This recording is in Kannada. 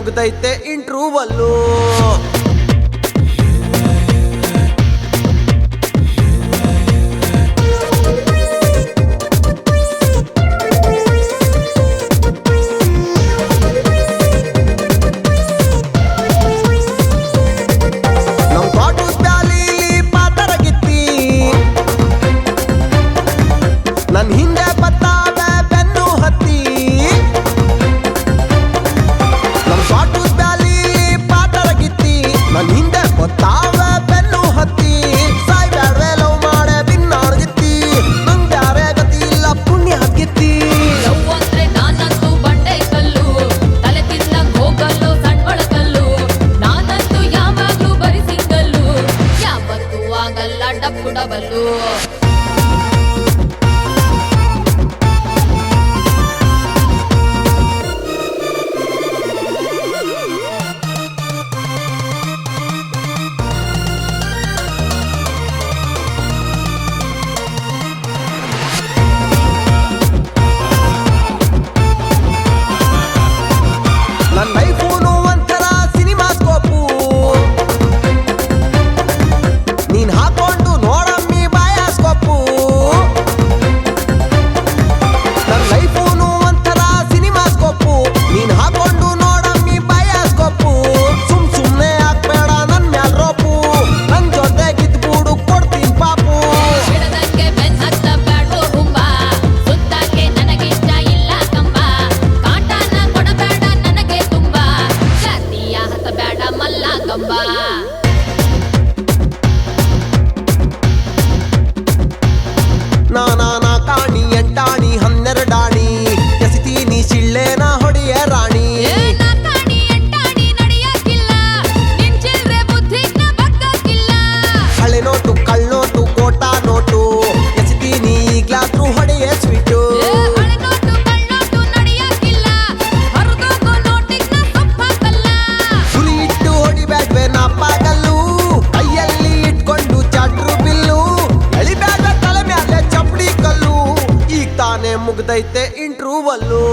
ಮುಗ್ದೈತೆ ಇಂಟ್ರೂವಲ್ಲು. ನಮ್ ತೋಟದ ಬ್ಯಾಲಿಲಿ ಪಾತರಗಿತ್ತಿ ನನ್ ಹಿಂದೆ ಬತ್ತಾವೆ ಬೆನ್ನು ಹತ್ತಿ. ನಮ್ ತೋಟದ ಬ್ಯಾಲಿಲಿ ಪಾತರಗಿತ್ತಿ ನನ್ ಹಿಂದೆ ಬತ್ತಾವೆ ಬೆನ್ನು ಹತ್ತಿ. ಸಾಯ್ಬ್ಯಾಡ್ವೆ ಲವ್ ಮಾಡೆ ಬಿನ್ನಾಡ್ಗಿತ್ತಿ ನಂಗ್ ಬ್ಯಾರೆ ಗತಿ ಇಲ್ಲ ಪುಣ್ಯ ಹತ್ಗಿತ್ತಿ. ಲವ್ ಅಂದ್ರೆ ನಾನಂತೂ ಬಂಡೆ ಕಲ್ಲು, ತಲೆ ತಿನ್ನಕ್ ಹೋಗಲ್ಲು ಸಣ್ಣ ಕಲ್ಲು. ನಾನಂತೂ ಯಾವಾಗ್ಲೂ ಬರೀ ಸಿಂಗಲ್ಲು, ಯಾವತ್ತೂ ಆಗಲ್ಲ ಡಬ್ಬು ಡಬಲ್ಲು. ನನ್ ಲೈಫೂನು ಒಂಥರ ಸಿನಿಮಾ ಸ್ಕೋಪು, ನೀನ್ ಹಾಕೊಂಡು ನೋಡಮ್ಮಿ ಬಾಯಾಸ್ಕೋಪು. ನನ್ ಲೈಫೂನು ಒಂಥರ ಸಿನಿಮಾ ಸ್ಕೋಪು, ನೀನ್ ಹಾಕೊಂಡು ನೋಡಮ್ಮಿ ಬಾಯಾಸ್ಕೋಪು. ಸುಮ್ನೆ ಹಾಕ್ಬೇಡ ನನ್ ಮ್ಯಾಲ್ ರೋಪು, ನನ್ ಜೊತೆಗಿದ್ಬೂಡು ಕೊಡ್ತೀನಿ ಪಾಪು. ಬಿಡದಂಗೆ ಬೆನ್ ಹತ್ತ ಬ್ಯಾಡೋ ಹುಂಬ, ಸುತ್ತಾಕೆ ನನಗಿಷ್ಟ ಇಲ್ಲ ಕಂಬ. ಕಾಟನ ಕೊಡಬೇಡ ನನಗೆ ತುಂಬ, ಜಾತಿಯ ಹತ್ತ ಬೇಡ ಮಲ್ಲ ಕಂಬ. ನಾನಾ ಕಾಣಿ ಎಂಟಾಣಿ 12 ಆಣಿ ಎಸಿತೀನಿ ಶಿಳ್ಳೆನ ಹೊಡೆಯ ರಾಣಿ. ಏನ ಕಾಣಿ ಎಂಟಾಣಿ ನಡೆಯಕ್ಕಿಲ್ಲ, ನಿನ್ ಚಿಲ್ರೆ ಬುದ್ಧಿಗ್ನ ಬಗ್ಗಕ್ಕಿಲ್ಲ. ಹಳೆ ನೋಟು ಕಳ್ನೋಟು ಕೋಟಾ ನೋಟು ಎಸಿತೀನಿ ಈಗ್ಲಾದ್ರೂ ಹೊಡೆಯ ಸ್ವೀಟು. ಏ ಹಳೆ ನೋಟು ಕಳ್ಳೋಟು ನಡೆಯಕ್ಕಿಲ್ಲ, ಹೊರಗೋಗೋ ನೋಟಿಗ್ನ ಸೊಪ್ಪಾಕಲ್ಲ. ಹುಲಿ ಇಟ್ಟು ಹೊಡಿಬ್ಯಾಡ್ವೆ ನಾಪಾಗಲ್ಲು, ಕೈಯಲ್ಲಿ ಇಟ್ಕೊಂಡು ಚಾಟ್ರು ಬಿಲ್ಲು. ಎಳಿಬ್ಯಾಡ್ವೆ ತಲೆ ಮ್ಯಾಲೆ ಚಪ್ಪಡಿ ಕಲ್ಲು, ಈಗ ತಾನೇ ಮುಗ್ದೈತೆ ಇಂಟ್ರೂವಲ್ಲು.